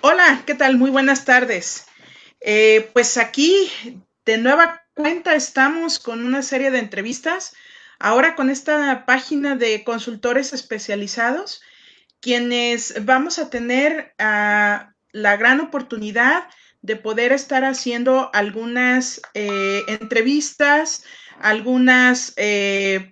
Hola, ¿qué tal? Muy buenas tardes. Pues aquí de nueva cuenta estamos con una serie de entrevistas, ahora con esta página de consultores especializados, quienes vamos a tener la gran oportunidad de poder estar haciendo algunas entrevistas, algunas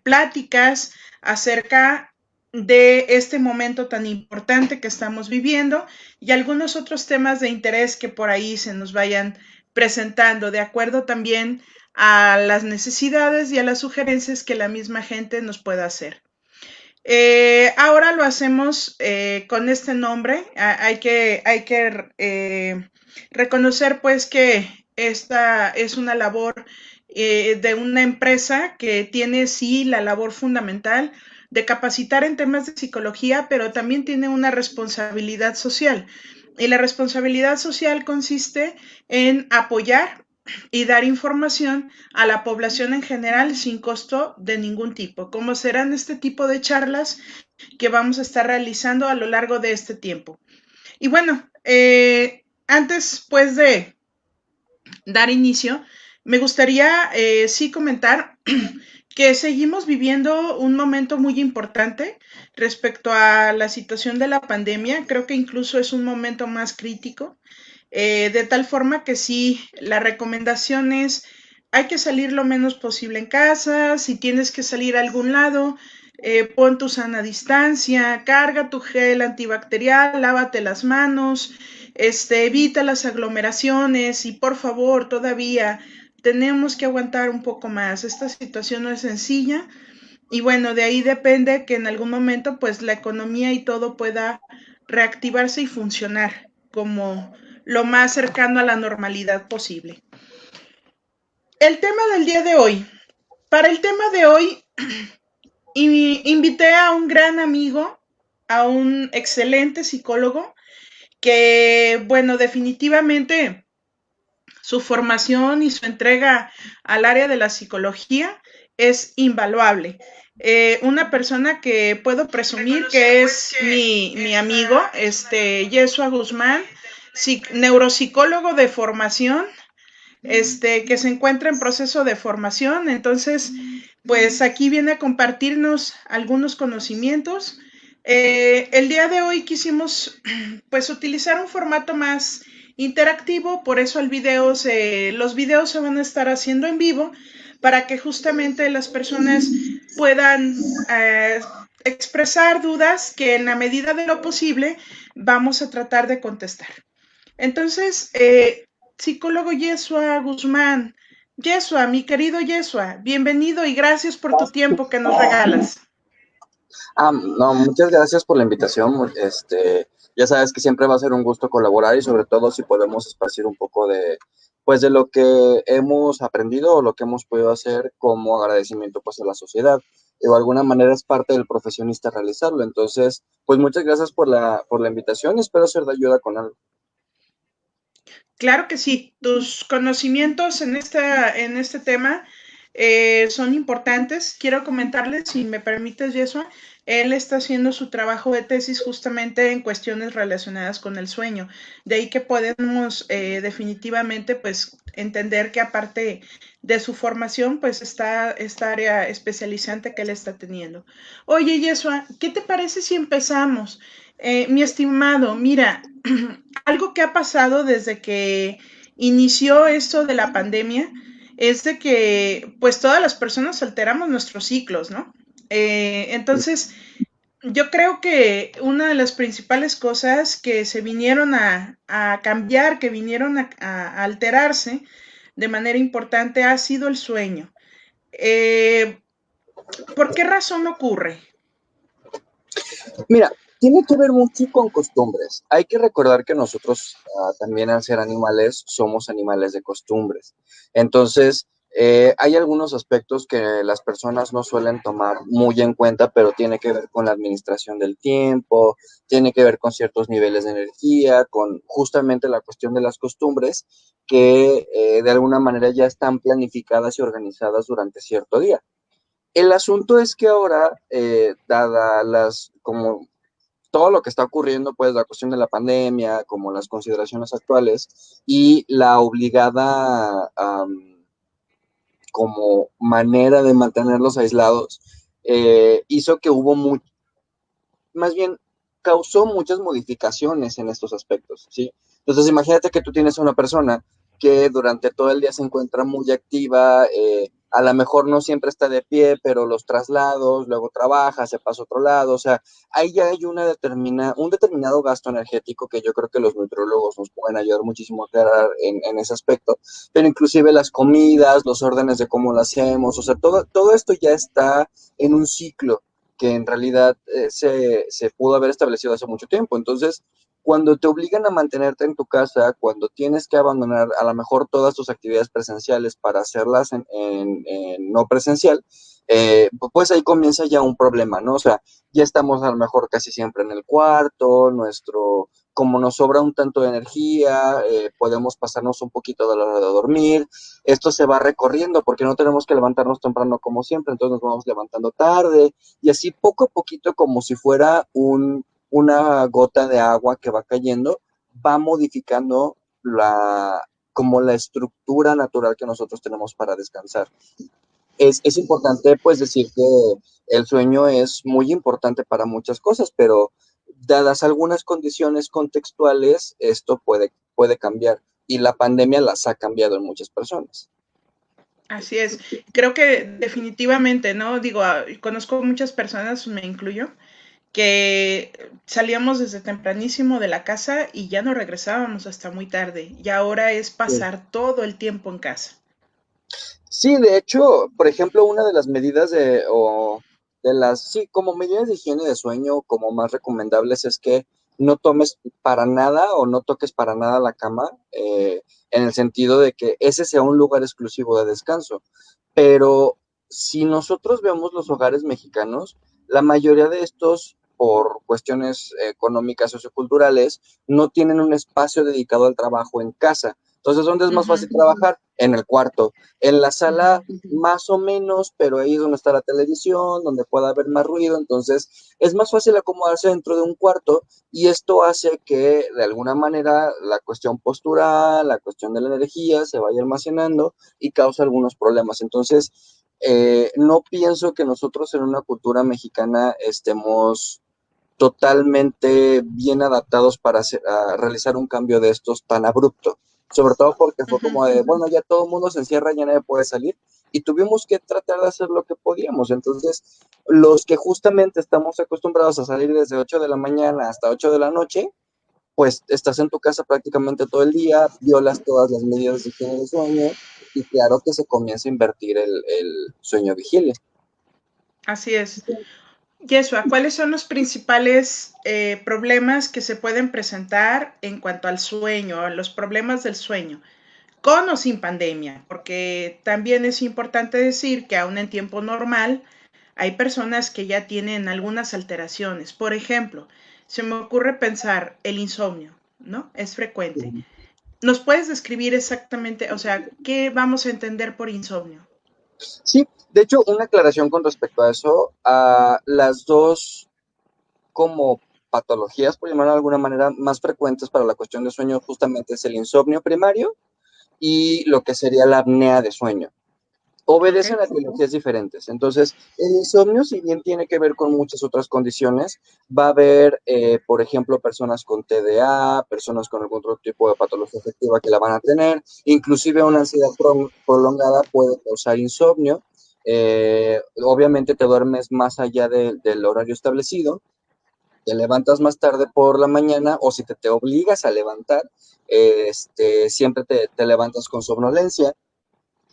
pláticas acerca de este momento tan importante que estamos viviendo y algunos otros temas de interés que por ahí se nos vayan presentando, de acuerdo también a las necesidades y a las sugerencias que la misma gente nos pueda hacer. Ahora lo hacemos con este nombre. Hay que reconocer pues que esta es una labor de una empresa que tiene sí la labor fundamental de capacitar en temas de psicología, pero también tiene una responsabilidad social. Y la responsabilidad social consiste en apoyar y dar información a la población en general sin costo de ningún tipo, como serán este tipo de charlas que vamos a estar realizando a lo largo de este tiempo. Y bueno, antes pues de dar inicio, me gustaría sí comentar que seguimos viviendo un momento muy importante respecto a la situación de la pandemia. Creo que incluso es un momento más crítico, de tal forma que sí, la recomendación es hay que salir lo menos posible en casa, si tienes que salir a algún lado, pon tu sana distancia, carga tu gel antibacterial, lávate las manos, evita las aglomeraciones y por favor todavía tenemos que aguantar un poco más. Esta situación no es sencilla y bueno, de ahí depende que en algún momento pues la economía y todo pueda reactivarse y funcionar como lo más cercano a la normalidad posible. El tema del día de hoy. Para el tema de hoy, invité a un gran amigo, a un excelente psicólogo, que, bueno, definitivamente su formación y su entrega al área de la psicología es invaluable. Una persona que puedo presumir que es mi amigo, Yeshua Guzmán, neuropsicólogo de formación, que se encuentra en proceso de formación. Entonces, pues aquí viene a compartirnos algunos conocimientos. El día de hoy quisimos pues utilizar un formato más interactivo, por eso los videos se van a estar haciendo en vivo para que justamente las personas puedan expresar dudas que en la medida de lo posible vamos a tratar de contestar. Entonces, psicólogo Yeshua Guzmán, Yeshua, mi querido Yeshua, bienvenido y gracias por tu tiempo que nos regalas. No, muchas gracias por la invitación. Ya sabes que siempre va a ser un gusto colaborar y sobre todo si podemos esparcir un poco pues de lo que hemos aprendido o lo que hemos podido hacer como agradecimiento pues a la sociedad. De alguna manera es parte del profesionista realizarlo. Entonces, pues muchas gracias por la invitación y espero ser de ayuda con algo. Claro que sí, tus conocimientos en este tema son importantes. Quiero comentarles, si me permites, Yeshua, él está haciendo su trabajo de tesis justamente en cuestiones relacionadas con el sueño. De ahí que podemos definitivamente pues entender que aparte de su formación, pues está esta área especializante que él está teniendo. Oye, Yeshua, ¿qué te parece si empezamos? Mi estimado, mira, algo que ha pasado desde que inició esto de la pandemia es de que pues todas las personas alteramos nuestros ciclos, ¿no? Entonces, yo creo que una de las principales cosas que se vinieron a cambiar, que vinieron a alterarse de manera importante ha sido el sueño. ¿Por qué razón ocurre? Mira, tiene que ver mucho con costumbres. Hay que recordar que nosotros también al ser animales somos animales de costumbres. Entonces, hay algunos aspectos que las personas no suelen tomar muy en cuenta, pero tiene que ver con la administración del tiempo, tiene que ver con ciertos niveles de energía, con justamente la cuestión de las costumbres que de alguna manera ya están planificadas y organizadas durante cierto día. El asunto es que ahora, dada como todo lo que está ocurriendo, pues la cuestión de la pandemia, como las consideraciones actuales y la obligada como manera de mantenerlos aislados, hizo que hubo más bien causó muchas modificaciones en estos aspectos, ¿sí? Entonces, imagínate que tú tienes una persona que durante todo el día se encuentra muy activa, a lo mejor no siempre está de pie, pero los traslados, luego trabaja, se pasa a otro lado, o sea, ahí ya hay un determinado gasto energético que yo creo que los nutriólogos nos pueden ayudar muchísimo a aclarar en ese aspecto, pero inclusive las comidas, los órdenes de cómo lo hacemos, o sea, todo esto ya está en un ciclo que en realidad se pudo haber establecido hace mucho tiempo. Entonces, cuando te obligan a mantenerte en tu casa, cuando tienes que abandonar a lo mejor todas tus actividades presenciales para hacerlas en no presencial, pues ahí comienza ya un problema, ¿no? O sea, ya estamos a lo mejor casi siempre en el cuarto, como nos sobra un tanto de energía, podemos pasarnos un poquito de la hora de dormir, esto se va recorriendo porque no tenemos que levantarnos temprano como siempre, entonces nos vamos levantando tarde y así poco a poquito como si fuera una gota de agua que va cayendo, va modificando como la estructura natural que nosotros tenemos para descansar. Es importante pues decir que el sueño es muy importante para muchas cosas, pero dadas algunas condiciones contextuales, esto puede cambiar y la pandemia las ha cambiado en muchas personas. Así es. Creo que definitivamente, ¿no? Digo, conozco muchas personas, me incluyo, que salíamos desde tempranísimo de la casa y ya no regresábamos hasta muy tarde. Y ahora es Sí. pasar todo el tiempo en casa. Sí, de hecho, por ejemplo, una de las medidas sí, como medidas de higiene de sueño, como más recomendables es que no tomes para nada o no toques para nada la cama, en el sentido de que ese sea un lugar exclusivo de descanso. Pero si nosotros vemos los hogares mexicanos, la mayoría de estos, por cuestiones económicas o socioculturales, no tienen un espacio dedicado al trabajo en casa. Entonces, ¿dónde es más Ujú, fácil trabajar? En el cuarto. En la sala, ujú. más o menos, pero ahí es donde está la televisión, donde puede haber más ruido. Entonces, es más fácil acomodarse dentro de un cuarto y esto hace que, de alguna manera, la cuestión postural, la cuestión de la energía se vaya almacenando y causa algunos problemas. Entonces, no pienso que nosotros en una cultura mexicana estemos totalmente bien adaptados para a realizar un cambio de estos tan abrupto. Sobre todo porque fue como de, bueno, ya todo el mundo se encierra, ya nadie puede salir y tuvimos que tratar de hacer lo que podíamos. Entonces, los que justamente estamos acostumbrados a salir desde 8 de la mañana hasta 8 de la noche, pues estás en tu casa prácticamente todo el día, violas todas las medidas de higiene de sueño y claro que se comienza a invertir el sueño vigilia. Así es. Yeshua, ¿cuáles son los principales problemas que se pueden presentar en cuanto al sueño, a los problemas del sueño, con o sin pandemia? Porque también es importante decir que aún en tiempo normal hay personas que ya tienen algunas alteraciones. Por ejemplo, se me ocurre pensar el insomnio, ¿no? Es frecuente. ¿Nos puedes describir exactamente, o sea, qué vamos a entender por insomnio? Sí, de hecho, una aclaración con respecto a eso, a las dos como patologías, por llamarlo de alguna manera, más frecuentes para la cuestión de sueño justamente es el insomnio primario y lo que sería la apnea de sueño. Ok. Obedecen a etiologías diferentes. Entonces, el insomnio, si bien tiene que ver con muchas otras condiciones, va a haber, por ejemplo, personas con TDA, personas con algún otro tipo de patología afectiva que la van a tener, inclusive una ansiedad prolongada puede causar insomnio. Obviamente te duermes más allá del horario establecido, te levantas más tarde por la mañana o si te obligas a levantar, siempre te levantas con somnolencia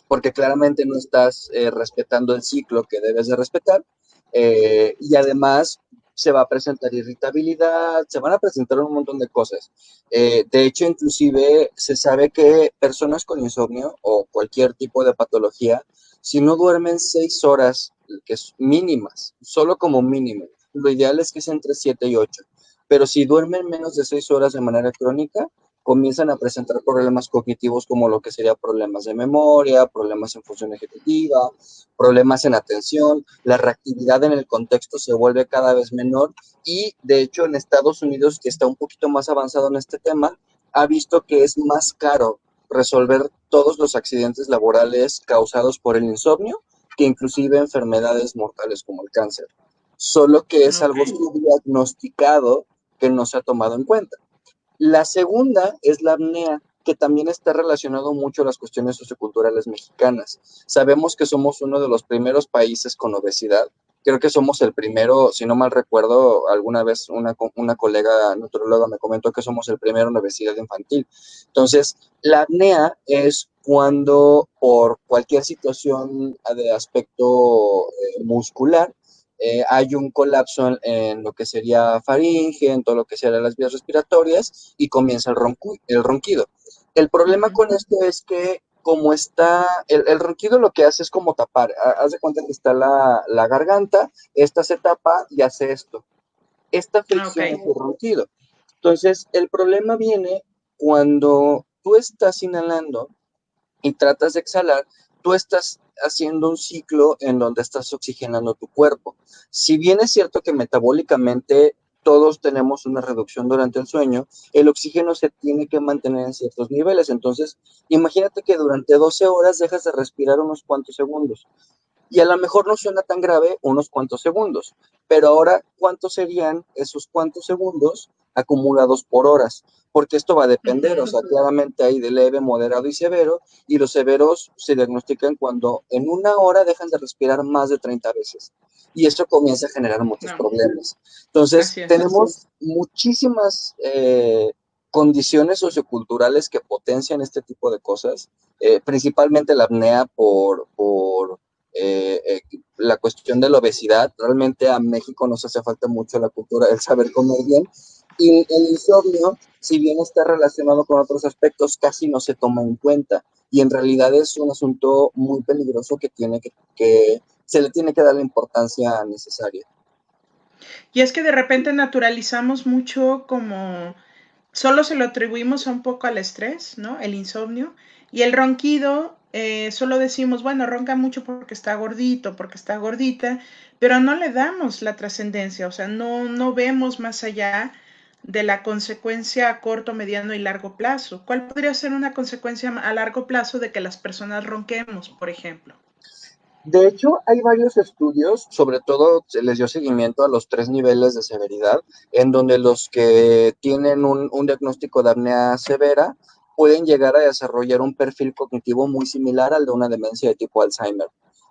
porque claramente no estás respetando el ciclo que debes de respetar y además se va a presentar irritabilidad, se van a presentar un montón de cosas. De hecho, inclusive se sabe que personas con insomnio o cualquier tipo de patología, si no duermen 6 horas, que es mínimas, solo como mínimo, lo ideal es que sea entre 7 y 8, pero si duermen menos de 6 horas de manera crónica, comienzan a presentar problemas cognitivos como lo que sería problemas de memoria, problemas en función ejecutiva, problemas en atención, la reactividad en el contexto se vuelve cada vez menor y de hecho en Estados Unidos, que está un poquito más avanzado en este tema, ha visto que es más caro resolver todos los accidentes laborales causados por el insomnio que inclusive enfermedades mortales como el cáncer. Solo que es Ok. algo subdiagnosticado que no se ha tomado en cuenta. La segunda es la apnea, que también está relacionado mucho a las cuestiones socioculturales mexicanas. Sabemos que somos uno de los primeros países con obesidad. Creo que somos el primero, si no mal recuerdo, alguna vez una colega nutróloga me comentó que somos el primero en obesidad infantil. Entonces, la apnea es cuando por cualquier situación de aspecto muscular, hay un colapso en lo que sería faringe, en todo lo que serían las vías respiratorias y comienza el ronquido. El problema Ujú. con esto es que como está, el ronquido lo que hace es como tapar, haz de cuenta que está la garganta, esta se tapa y hace esto. Esta Ah, ok. fricción es el ronquido. Entonces, el problema viene cuando tú estás inhalando y tratas de exhalar, tú estás haciendo un ciclo en donde estás oxigenando tu cuerpo. Si bien es cierto que metabólicamente todos tenemos una reducción durante el sueño, el oxígeno se tiene que mantener en ciertos niveles. Entonces, imagínate que durante 12 horas dejas de respirar unos cuantos segundos. Y a lo mejor no suena tan grave unos cuantos segundos, pero ahora, ¿cuántos serían esos cuantos segundos acumulados por horas? Porque esto va a depender, o Ujú. sea, claramente hay de leve, moderado y severo, y los severos se diagnostican cuando en una hora dejan de respirar más de 30 veces. Y eso comienza a generar muchos No, problemas. Entonces, así es. tenemos muchísimas condiciones socioculturales que potencian este tipo de cosas, principalmente la apnea la cuestión de la obesidad. Realmente a México nos hace falta mucho la cultura del saber comer bien. Y el insomnio, si bien está relacionado con otros aspectos, casi no se toma en cuenta. Y en realidad es un asunto muy peligroso que se le tiene que dar la importancia necesaria. Y es que de repente naturalizamos mucho como solo se lo atribuimos a un poco al estrés, ¿no? El insomnio. Y el ronquido, solo decimos, bueno, ronca mucho porque está gordito, porque está gordita, pero no le damos la trascendencia, o sea, no vemos más allá de la consecuencia a corto, mediano y largo plazo. ¿Cuál podría ser una consecuencia a largo plazo de que las personas ronquemos, por ejemplo? De hecho, hay varios estudios, sobre todo se les dio seguimiento a los 3 niveles de severidad, en donde los que tienen un diagnóstico de apnea severa pueden llegar a desarrollar un perfil cognitivo muy similar al de una demencia de tipo Alzheimer.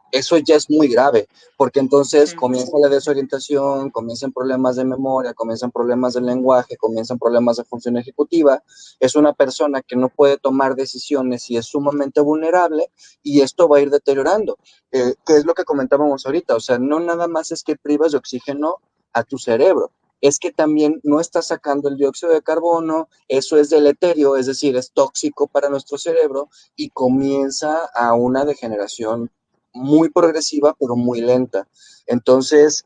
Eso ya es muy grave, porque entonces Sí. comienza la desorientación, comienzan problemas de memoria, comienzan problemas de lenguaje, comienzan problemas de función ejecutiva. Es una persona que no puede tomar decisiones y es sumamente vulnerable y esto va a ir deteriorando. ¿Qué es lo que comentábamos ahorita? O sea, no nada más es que privas de oxígeno a tu cerebro, es que también no estás sacando el dióxido de carbono, eso es deleterio, es decir, es tóxico para nuestro cerebro y comienza a una degeneración muy progresiva, pero muy lenta. Entonces,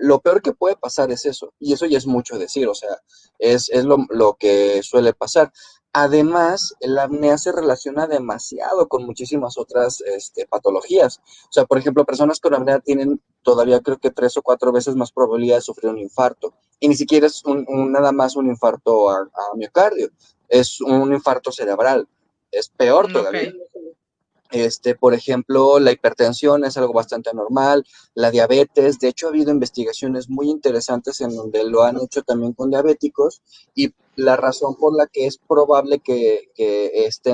lo peor que puede pasar es eso, y eso ya es mucho decir, o sea, es lo que suele pasar. Además, la apnea se relaciona demasiado con muchísimas otras patologías. O sea, por ejemplo, personas con apnea tienen todavía creo que 3 o 4 veces más probabilidad de sufrir un infarto. Y ni siquiera es nada más un infarto a miocardio, es un infarto cerebral. Es peor Ok. todavía. Por ejemplo, la hipertensión es algo bastante anormal, la diabetes, de hecho ha habido investigaciones muy interesantes en donde lo han hecho también con diabéticos y la razón por la que es probable que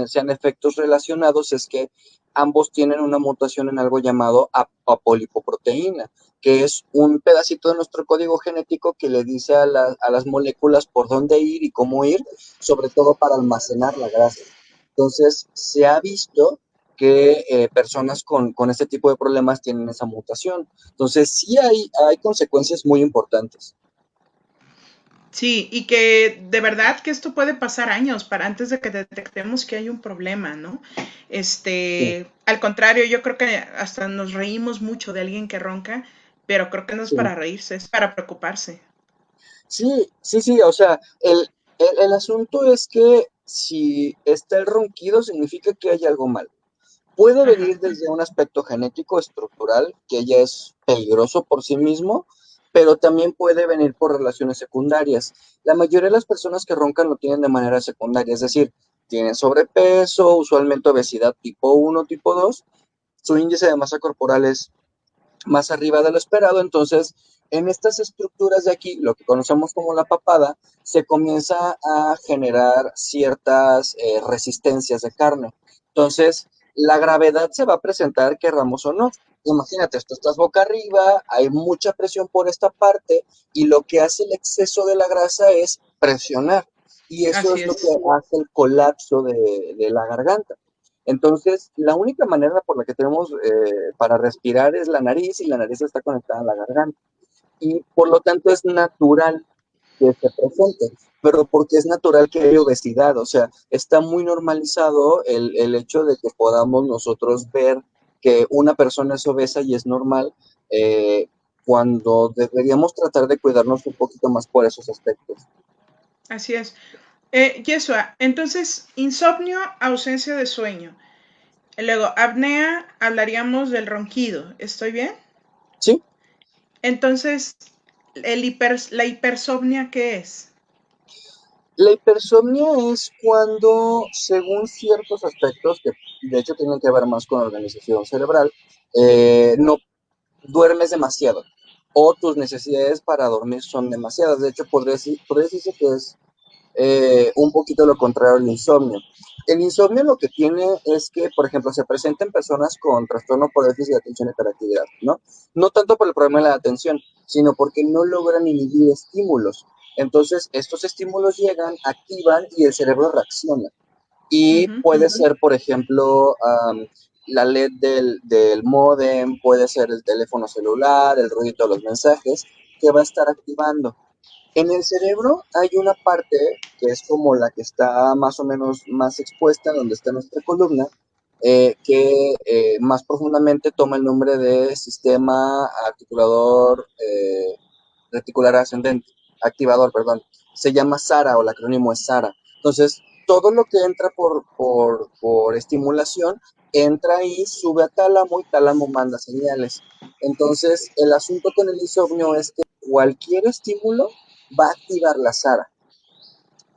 sean efectos relacionados es que ambos tienen una mutación en algo llamado apolipoproteína, que es un pedacito de nuestro código genético que le dice a las moléculas por dónde ir y cómo ir, sobre todo para almacenar la grasa. Entonces, se ha visto que personas con este tipo de problemas tienen esa mutación. Entonces, sí hay consecuencias muy importantes. Sí, y que de verdad que esto puede pasar años para antes de que detectemos que hay un problema, ¿no? Sí, Al contrario, yo creo que hasta nos reímos mucho de alguien que ronca, pero creo que no es sí. para reírse, es para preocuparse. Sí, sí, sí, o sea, el asunto es que si está el ronquido, significa que hay algo mal. Puede Ajá, venir desde un aspecto genético, estructural, que ya es peligroso por sí mismo, pero también puede venir por relaciones secundarias. La mayoría de las personas que roncan lo tienen de manera secundaria, es decir, tienen sobrepeso, usualmente obesidad tipo 1, tipo 2, su índice de masa corporal es más arriba de lo esperado, entonces en estas estructuras de aquí, lo que conocemos como la papada, se comienza a generar ciertas resistencias de carne. Entonces, la gravedad se va a presentar, querramos o no. Imagínate, tú estás boca arriba, hay mucha presión por esta parte y lo que hace el exceso de la grasa es presionar. Y eso así es lo que es. hace el colapso de la garganta. Entonces, la única manera por la que tenemos para respirar es la nariz y la nariz está conectada a la garganta. Y por lo tanto es natural que se presente, pero porque es natural que haya obesidad, o sea, está muy normalizado el hecho de que podamos nosotros ver que una persona es obesa y es normal, eh, cuando deberíamos tratar de cuidarnos un poquito más por esos aspectos. Así es. Yeshua, entonces, insomnio, ausencia de sueño. Luego, apnea, hablaríamos del ronquido. ¿Estoy bien? Sí, Entonces, la hipersomnia, ¿qué es? la hipersomnia es cuando, según ciertos aspectos, que de hecho tienen que ver más con organización cerebral, no duermes demasiado o tus necesidades para dormir son demasiadas. De hecho, podría decirse que es un poquito lo contrario al insomnio. El insomnio lo que tiene es que, por ejemplo, se presenta en personas con trastorno por déficit de atención y hiperactividad, ¿no? No tanto por el problema de la atención, sino porque no logran inhibir estímulos. Entonces, estos estímulos llegan, activan y el cerebro reacciona. Y Ujú. puede ser, por ejemplo, la LED del módem, puede ser el teléfono celular, el ruido de los mensajes, que va a estar activando. En el cerebro hay una parte que es como la que está más o menos más expuesta, donde está nuestra columna, que más profundamente toma el nombre de sistema articulador reticular ascendente, activador, perdón. Se llama SARA o el acrónimo es SARA. Entonces, todo lo que entra por estimulación entra ahí, sube a tálamo y tálamo manda señales. Entonces, el asunto con el insomnio es que cualquier estímulo va a activar la SARA.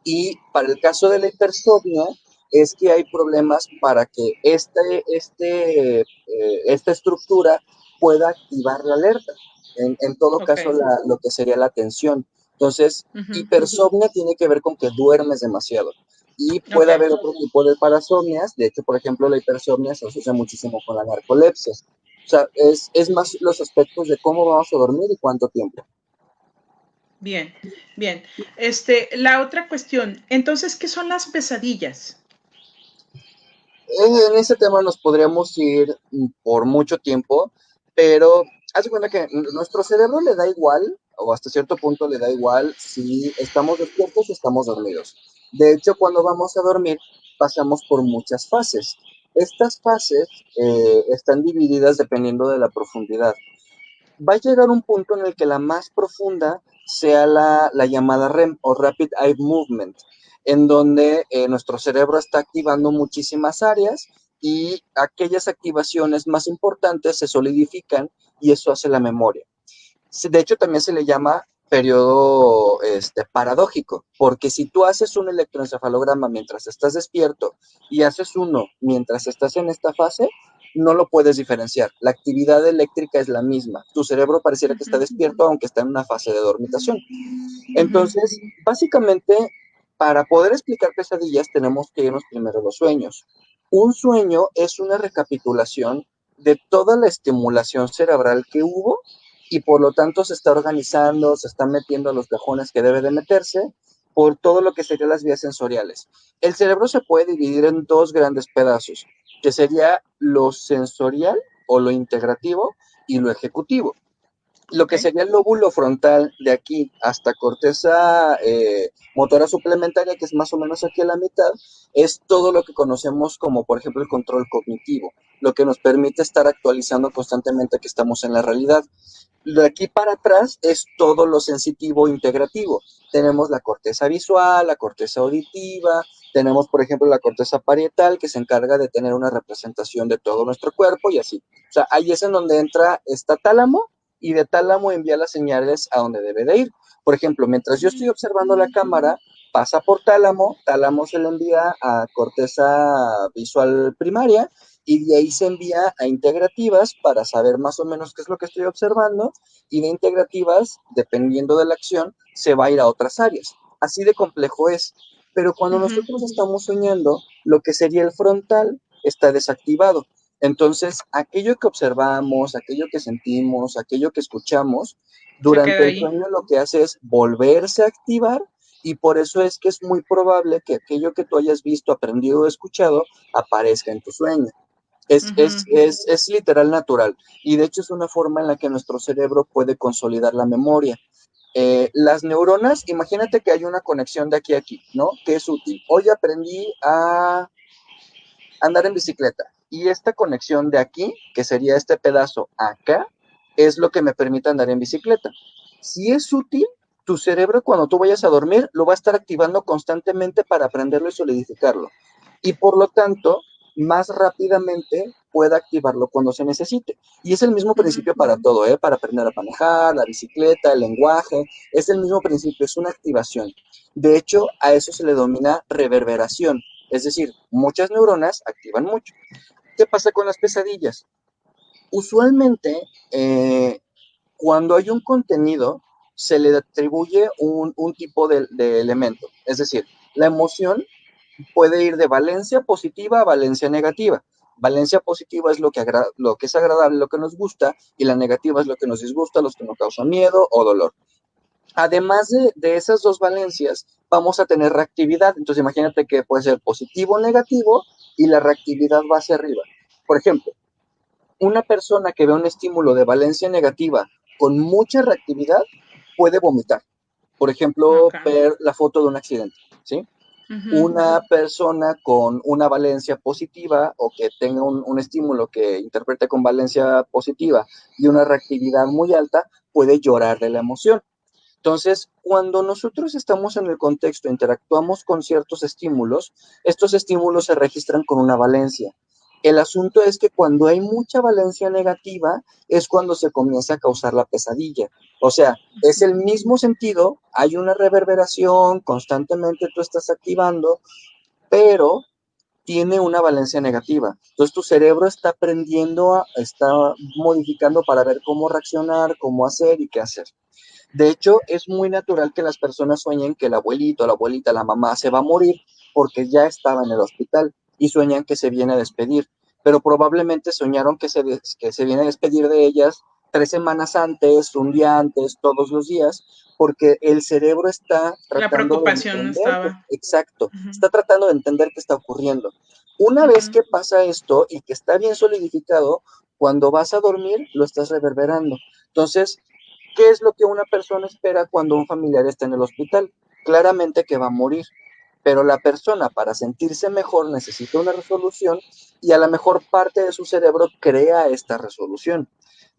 Y para el caso de la hipersomnia, es que hay problemas para que esta estructura pueda activar la alerta. En todo Ok. caso, lo que sería la atención. Entonces, Ujú. hipersomnia tiene que ver con que duermes demasiado. Y Ok. puede haber otro tipo de parasomnias. De hecho, por ejemplo, la hipersomnia se asocia muchísimo con la narcolepsia. O sea, es más los aspectos de cómo vamos a dormir y cuánto tiempo. Bien, bien. La otra cuestión, entonces, ¿qué son las pesadillas? En ese tema nos podríamos ir por mucho tiempo, pero haz de cuenta que nuestro cerebro le da igual, o hasta cierto punto le da igual, si estamos despiertos o estamos dormidos. De hecho, cuando vamos a dormir, pasamos por muchas fases. Estas fases están divididas dependiendo de la profundidad. Va a llegar un punto en el que la más profunda sea la llamada REM o Rapid Eye Movement, en donde nuestro cerebro está activando muchísimas áreas y aquellas activaciones más importantes se solidifican y eso hace la memoria. De hecho, también se le llama periodo paradójico, porque si tú haces un electroencefalograma mientras estás despierto y haces uno mientras estás en esta fase, no lo puedes diferenciar. La actividad eléctrica es la misma. Tu cerebro pareciera que está Ujú, despierto, aunque está en una fase de dormitación. ujú. Entonces, básicamente, para poder explicar pesadillas, tenemos que irnos primero a los sueños. Un sueño es una recapitulación de toda la estimulación cerebral que hubo y por lo tanto se está organizando, se está metiendo a los cajones que debe de meterse por todo lo que serían las vías sensoriales. El cerebro se puede dividir en dos grandes pedazos, que sería lo sensorial o lo integrativo y lo ejecutivo. Lo Ok. que sería el lóbulo frontal de aquí hasta corteza motora suplementaria, que es más o menos aquí a la mitad, es todo lo que conocemos como, por ejemplo, el control cognitivo, lo que nos permite estar actualizando constantemente que estamos en la realidad. De aquí para atrás es todo lo sensitivo integrativo. Tenemos la corteza visual, la corteza auditiva, Tenemos, por ejemplo, la corteza parietal, que se encarga de tener una representación de todo nuestro cuerpo y así. O sea, ahí es en donde entra esta tálamo y de tálamo envía las señales a donde debe de ir. Por ejemplo, mientras yo estoy observando la cámara, pasa por tálamo, tálamo se le envía a corteza visual primaria y de ahí se envía a integrativas para saber más o menos qué es lo que estoy observando y de integrativas, dependiendo de la acción, se va a ir a otras áreas. Así de complejo es. Pero cuando Ujú. nosotros estamos soñando, lo que sería el frontal está desactivado. Entonces, aquello que observamos, aquello que sentimos, aquello que escuchamos, Se durante queda el ahí. sueño lo que hace es volverse a activar y por eso es que es muy probable que aquello que tú hayas visto, aprendido o escuchado aparezca en tu sueño. Ujú. Es literal natural y de hecho es una forma en la que nuestro cerebro puede consolidar la memoria. Las neuronas, imagínate que hay una conexión de aquí a aquí, ¿no? Que es útil. Hoy aprendí a andar en bicicleta y esta conexión de aquí, que sería este pedazo acá, es lo que me permite andar en bicicleta. Si es útil, tu cerebro cuando tú vayas a dormir lo va a estar activando constantemente para aprenderlo y solidificarlo. Y por lo tanto, más rápidamente pueda activarlo cuando se necesite. Y es el mismo Ujú. principio para todo, ¿eh? Para aprender a manejar, la bicicleta, el lenguaje, es el mismo principio, es una activación. De hecho, a eso se le denomina reverberación. Es decir, muchas neuronas activan mucho. ¿Qué pasa con las pesadillas? Usualmente, cuando hay un contenido, se le atribuye un tipo de elemento. Es decir, la emoción puede ir de valencia positiva a valencia negativa. Valencia positiva es lo que es agradable, lo que nos gusta, y la negativa es lo que nos disgusta, lo que nos causa miedo o dolor. Además de esas dos valencias, vamos a tener reactividad. Entonces, imagínate que puede ser positivo o negativo y la reactividad va hacia arriba. Por ejemplo, una persona que ve un estímulo de valencia negativa con mucha reactividad puede vomitar. Por ejemplo, Ok. ver la foto de un accidente, ¿sí? Ujú. Una persona con una valencia positiva o que tenga un estímulo que interprete con valencia positiva y una reactividad muy alta puede llorar de la emoción. Entonces, cuando nosotros estamos en el contexto, interactuamos con ciertos estímulos, estos estímulos se registran con una valencia. El asunto es que cuando hay mucha valencia negativa es cuando se comienza a causar la pesadilla. O sea, es el mismo sentido, hay una reverberación, constantemente tú estás activando, pero tiene una valencia negativa. Entonces tu cerebro está aprendiendo, está modificando para ver cómo reaccionar, cómo hacer y qué hacer. De hecho, es muy natural que las personas sueñen que el abuelito, la abuelita, la mamá se va a morir porque ya estaba en el hospital y sueñan que se viene a despedir, pero probablemente soñaron que se viene a despedir de ellas 3 semanas antes, un día antes, todos los días, porque el cerebro está La tratando de preocupación entender, estaba. exacto, Ujú. está tratando de entender qué está ocurriendo. Una vez Ujú. que pasa esto y que está bien solidificado, cuando vas a dormir lo estás reverberando. Entonces, ¿qué es lo que una persona espera cuando un familiar está en el hospital? Claramente que va a morir, pero la persona para sentirse mejor necesita una resolución y a la mejor parte de su cerebro crea esta resolución.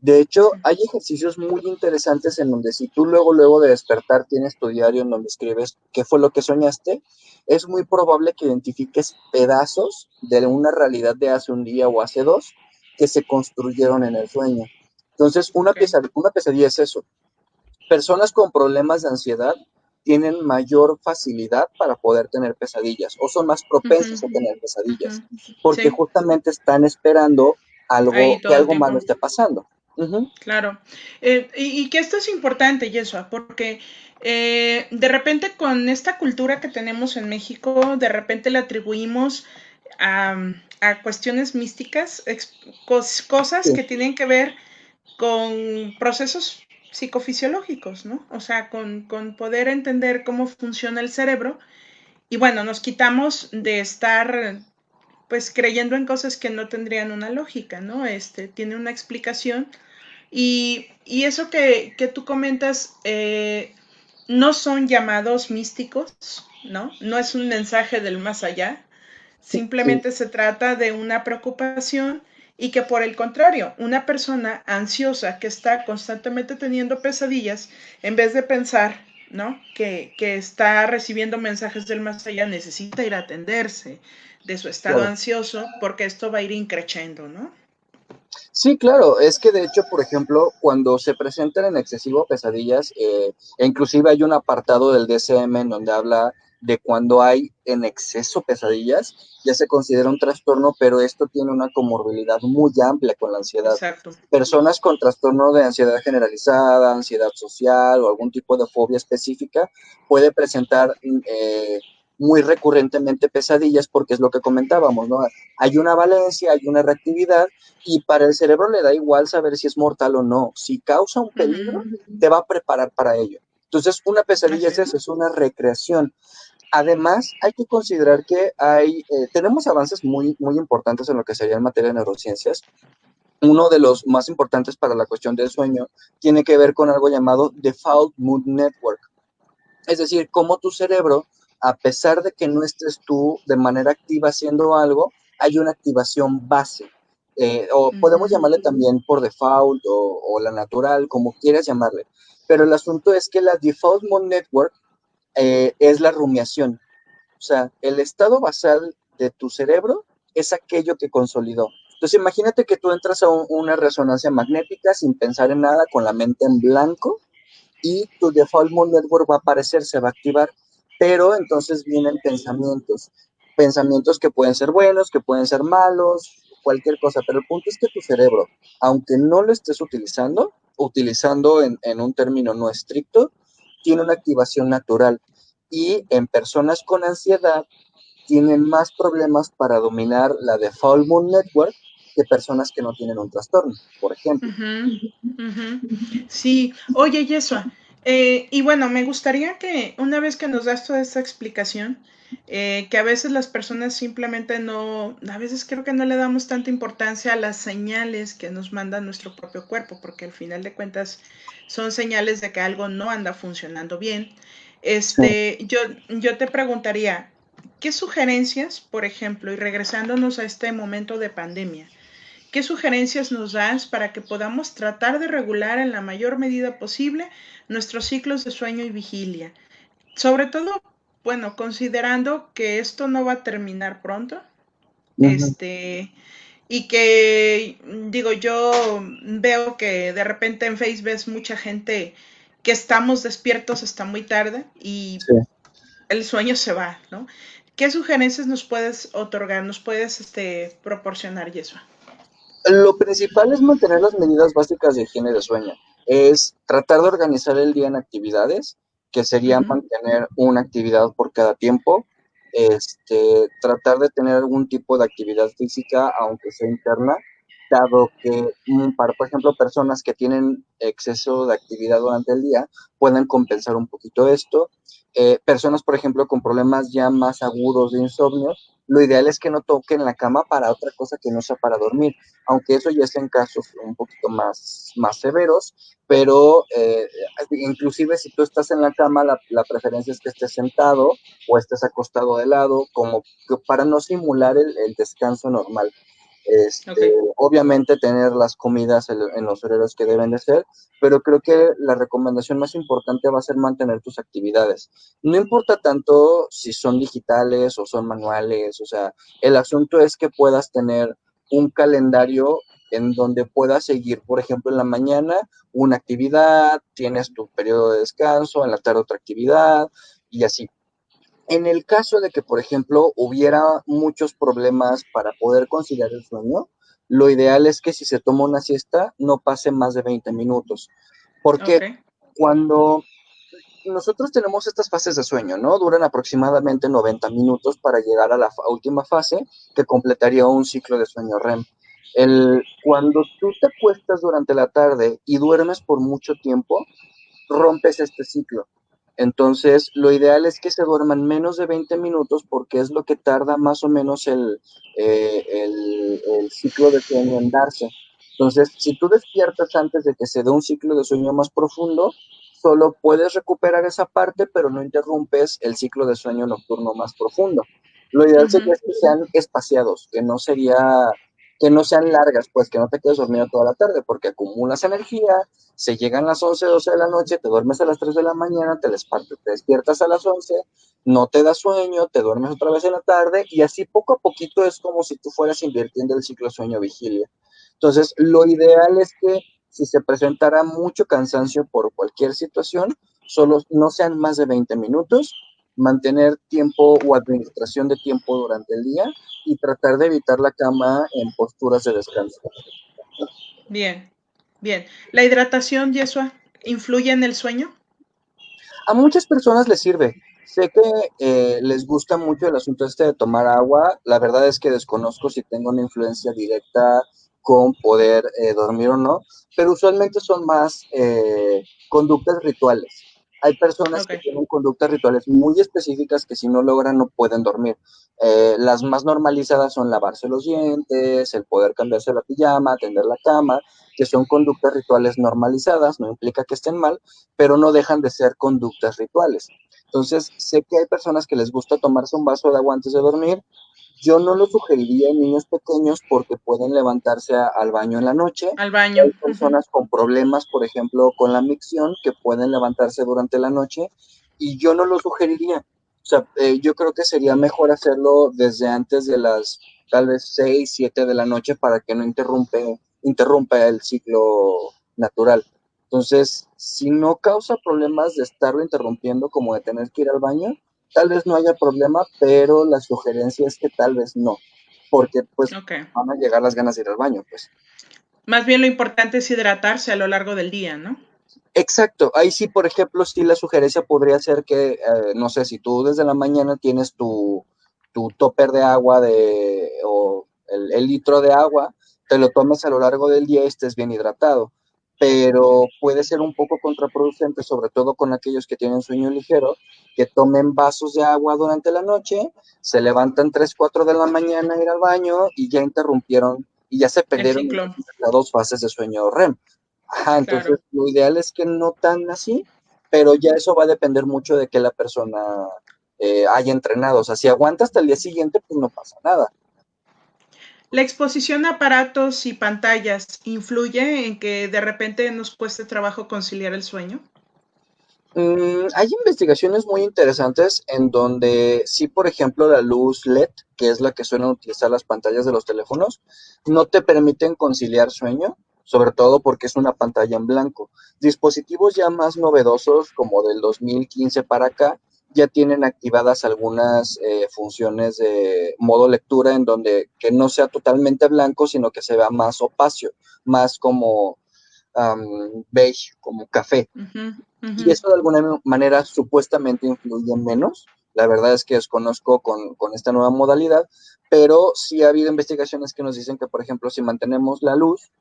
De hecho, Sí. hay ejercicios muy interesantes en donde si tú luego de despertar tienes tu diario en donde escribes qué fue lo que soñaste, es muy probable que identifiques pedazos de una realidad de hace un día o hace dos que se construyeron en el sueño. Entonces, Ok. una pesadilla es eso. Personas con problemas de ansiedad tienen mayor facilidad para poder tener pesadillas o son más Ujú. propensos a tener pesadillas Ujú. porque Sí, justamente están esperando ahí que todo el algo malo tiempo. esté pasando. Ujú. Claro. Y que esto es importante, Yesua, porque de repente con esta cultura que tenemos en México, de repente le atribuimos a, a cuestiones místicas, cosas Sí, que tienen que ver con procesos psicofisiológicos, ¿no? O sea, con poder entender cómo funciona el cerebro. Y bueno, nos quitamos de estar pues creyendo en cosas que no tendrían una lógica, ¿no? Tiene una explicación y eso que tú comentas no son llamados místicos, ¿no? No es un mensaje del más allá, sí, simplemente se trata de una preocupación y que por el contrario, una persona ansiosa que está constantemente teniendo pesadillas, en vez de pensar, ¿no? Que está recibiendo mensajes del más allá, necesita ir a atenderse de su estado Claro. ansioso, porque esto va a ir increciendo, ¿no? Sí, claro, es que de hecho, por ejemplo, cuando se presentan en excesivo pesadillas, e inclusive hay un apartado del DSM en donde habla de cuando hay en exceso pesadillas, ya se considera un trastorno, pero esto tiene una comorbilidad muy amplia con la ansiedad. Exacto. Personas con trastorno de ansiedad generalizada, ansiedad social o algún tipo de fobia específica puede presentar muy recurrentemente pesadillas porque es lo que comentábamos, ¿no? Hay una valencia, hay una reactividad y para el cerebro le da igual saber si es mortal o no. Si causa un peligro, te va a preparar para ello. Entonces, una pesadilla Así es es. eso, es una recreación. Además, hay que considerar que tenemos avances muy importantes en lo que sería en materia de neurociencias. Uno de los más importantes para la cuestión del sueño tiene que ver con algo llamado Default Mood Network. Es decir, cómo tu cerebro, a pesar de que no estés tú de manera activa haciendo algo, hay una activación base. O podemos Ujú. llamarle también por default o la natural, como quieras llamarle. Pero el asunto es que la Default Mode Network es la rumiación. O sea, el estado basal de tu cerebro es aquello que consolidó. Entonces, imagínate que tú entras a una resonancia magnética sin pensar en nada, con la mente en blanco, y tu default mode network va a aparecer, se va a activar, pero entonces vienen pensamientos que pueden ser buenos, que pueden ser malos, cualquier cosa, pero el punto es que tu cerebro, aunque no lo estés utilizando en un término no estricto, tiene una activación natural y en personas con ansiedad tienen más problemas para dominar la default mode network que personas que no tienen un trastorno, por ejemplo. Ujú, ujú. Sí, oye, Yesua, y bueno, me gustaría que una vez que nos das toda esta explicación, que a veces las personas simplemente no, a veces creo que no le damos tanta importancia a las señales que nos manda nuestro propio cuerpo, porque al final de cuentas son señales de que algo no anda funcionando bien. Sí. Yo te preguntaría, ¿qué sugerencias, por ejemplo, y regresándonos a este momento de pandemia, qué sugerencias nos das para que podamos tratar de regular en la mayor medida posible nuestros ciclos de sueño y vigilia? Sobre todo, bueno, considerando que esto no va a terminar pronto, Uh-huh. y que, digo, yo veo que de repente en Facebook ves mucha gente que estamos despiertos hasta muy tarde y Sí. el sueño se va, ¿no? ¿Qué sugerencias nos puedes otorgar, nos puedes proporcionar, Yesua? Lo principal es mantener las medidas básicas de higiene de sueño. Es tratar de organizar el día en actividades, que sería Uh-huh. mantener una actividad por cada tiempo. Tratar de tener algún tipo de actividad física, aunque sea interna, dado que, por ejemplo, personas que tienen exceso de actividad durante el día pueden compensar un poquito esto. Personas, por ejemplo, con problemas ya más agudos de insomnio, lo ideal es que no toquen la cama para otra cosa que no sea para dormir, aunque eso ya es en casos un poquito más severos, pero inclusive si tú estás en la cama, la preferencia es que estés sentado o estés acostado de lado, como que para no simular el descanso normal. Ok. Obviamente tener las comidas en los horarios que deben de ser, pero creo que la recomendación más importante va a ser mantener tus actividades. No importa tanto si son digitales o son manuales, o sea, el asunto es que puedas tener un calendario en donde puedas seguir, por ejemplo, en la mañana una actividad, tienes tu periodo de descanso, en la tarde otra actividad y así. En el caso de que, por ejemplo, hubiera muchos problemas para poder conciliar el sueño, lo ideal es que si se toma una siesta no pase más de 20 minutos, Ok. porque cuando nosotros tenemos estas fases de sueño, ¿no? Duran aproximadamente 90 minutos para llegar a la última fase que completaría un ciclo de sueño REM. Cuando tú te acuestas durante la tarde y duermes por mucho tiempo, rompes este ciclo. Entonces, lo ideal es que se duerman menos de 20 minutos porque es lo que tarda más o menos el ciclo de sueño en darse. Entonces, si tú despiertas antes de que se dé un ciclo de sueño más profundo, solo puedes recuperar esa parte, pero no interrumpes el ciclo de sueño nocturno más profundo. Lo ideal sería Uh-huh. que sean espaciados, que no sería que no sean largas, pues que no te quedes dormido toda la tarde, porque acumulas energía, se llegan las 11 12 de la noche, te duermes a las 3 de la mañana, te despiertas a las 11, no te da sueño, te duermes otra vez en la tarde, y así poco a poquito es como si tú fueras invirtiendo el ciclo sueño-vigilia. Entonces, lo ideal es que si se presentara mucho cansancio por cualquier situación, solo no sean más de 20 minutos, mantener tiempo o administración de tiempo durante el día y tratar de evitar la cama en posturas de descanso. Bien, bien. ¿La hidratación, Yesua, influye en el sueño? A muchas personas les sirve. Sé que les gusta mucho el asunto este de tomar agua. La verdad es que desconozco si tengo una influencia directa con poder dormir o no, pero usualmente son más conductas rituales. Hay personas que Ok, tienen conductas rituales muy específicas que si no logran no pueden dormir. Las más normalizadas son lavarse los dientes, el poder cambiarse la pijama, atender la cama, que son conductas rituales normalizadas, no implica que estén mal, pero no dejan de ser conductas rituales. Entonces, sé que hay personas que les gusta tomarse un vaso de agua antes de dormir. Yo no lo sugeriría en niños pequeños porque pueden levantarse al baño en la noche. al baño. Hay personas con problemas, por ejemplo, con la micción, que pueden levantarse durante la noche y yo no lo sugeriría. O sea, yo creo que sería mejor hacerlo desde antes de las tal vez 6 7 de la noche para que no interrumpa el ciclo natural. Entonces, si no causa problemas de estarlo interrumpiendo, como de tener que ir al baño, tal vez no haya problema, pero la sugerencia es que tal vez no, porque pues Ok. van a llegar las ganas de ir al baño, pues. Más bien lo importante es hidratarse a lo largo del día, ¿no? Exacto, ahí sí, por ejemplo, sí la sugerencia podría ser que, no sé, si tú desde la mañana tienes tu topper de agua o el litro de agua, te lo tomes a lo largo del día y estés bien hidratado, pero puede ser un poco contraproducente, sobre todo con aquellos que tienen sueño ligero, que tomen vasos de agua durante la noche, se levantan 3 4 de la mañana a ir al baño y ya interrumpieron y ya se El perdieron ciclo, las 2 fases de sueño REM. Ajá, entonces claro. lo ideal es que no tan así, pero ya eso va a depender mucho de que la persona haya entrenado. O sea, si aguanta hasta el día siguiente, pues no pasa nada. ¿La exposición a aparatos y pantallas influye en que de repente nos cueste trabajo conciliar el sueño? Hay investigaciones muy interesantes en donde sí, por ejemplo, la luz LED, que es la que suelen utilizar las pantallas de los teléfonos, no te permiten conciliar sueño, sobre todo porque es una pantalla en blanco. Dispositivos ya más novedosos, como del 2015 para acá, ya tienen activadas algunas funciones de modo lectura en donde que no sea totalmente blanco, sino que se vea más opacio, más como beige, como café. Ujú, Y ujú. eso de alguna manera supuestamente influye menos. La verdad es que desconozco con esta nueva modalidad, pero sí ha habido investigaciones que nos dicen que, por ejemplo, si mantenemos la luz,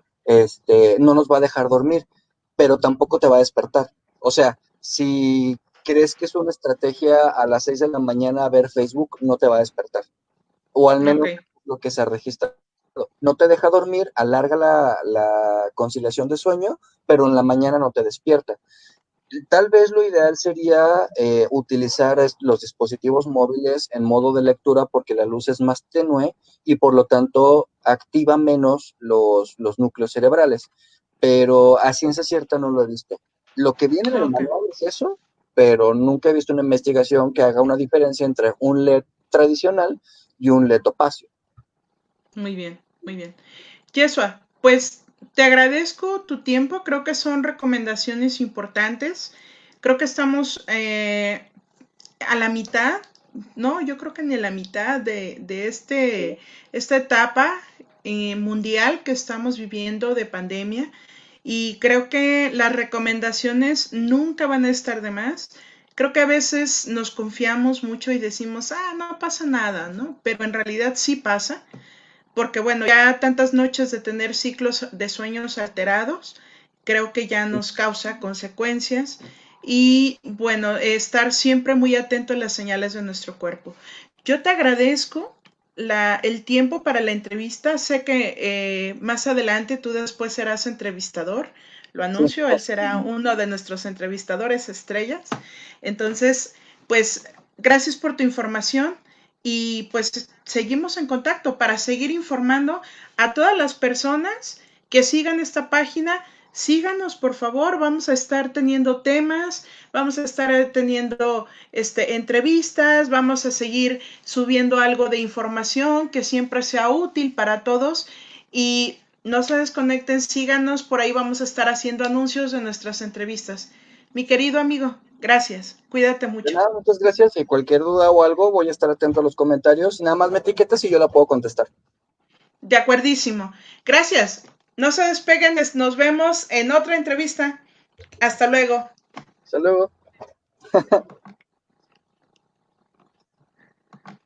no nos va a dejar dormir, pero tampoco te va a despertar. O sea, si crees que es una estrategia a las 6 de la mañana ver Facebook, no te va a despertar. O al Ok, menos lo que se ha registrado. No te deja dormir, alarga la conciliación de sueño, pero en la mañana no te despierta. Tal vez lo ideal sería utilizar los dispositivos móviles en modo de lectura porque la luz es más tenue y por lo tanto activa menos los núcleos cerebrales. Pero a ciencia cierta no lo he visto. Lo que viene en el ok. manual es eso, pero nunca he visto una investigación que haga una diferencia entre un LED tradicional y un LED opacio. Muy bien, muy bien. Yesua, pues te agradezco tu tiempo. Creo que son recomendaciones importantes. Creo que estamos a la mitad, no, yo creo que ni a la mitad de esta etapa mundial que estamos viviendo de pandemia. Y creo que las recomendaciones nunca van a estar de más. Creo que a veces nos confiamos mucho y decimos, ah, no pasa nada, ¿no? Pero en realidad sí pasa, porque bueno, ya tantas noches de tener ciclos de sueños alterados, creo que ya nos causa consecuencias y bueno, estar siempre muy atento a las señales de nuestro cuerpo. Yo te agradezco el tiempo para la entrevista. Sé que más adelante tú después serás entrevistador. Lo Sí, anuncio, él será uno de nuestros entrevistadores estrellas. Entonces, pues, gracias por tu información y pues seguimos en contacto para seguir informando a todas las personas que sigan esta página. Síganos, por favor, vamos a estar teniendo temas, vamos a estar teniendo entrevistas, vamos a seguir subiendo algo de información que siempre sea útil para todos y no se desconecten, síganos, por ahí vamos a estar haciendo anuncios de nuestras entrevistas. Mi querido amigo, gracias, cuídate De mucho. nada, muchas gracias. Y cualquier duda o algo, voy a estar atento a los comentarios. Nada más me etiquetas y yo la puedo contestar. De acuerdísimo. Gracias. No se despeguen, nos vemos en otra entrevista. Hasta luego. Hasta luego.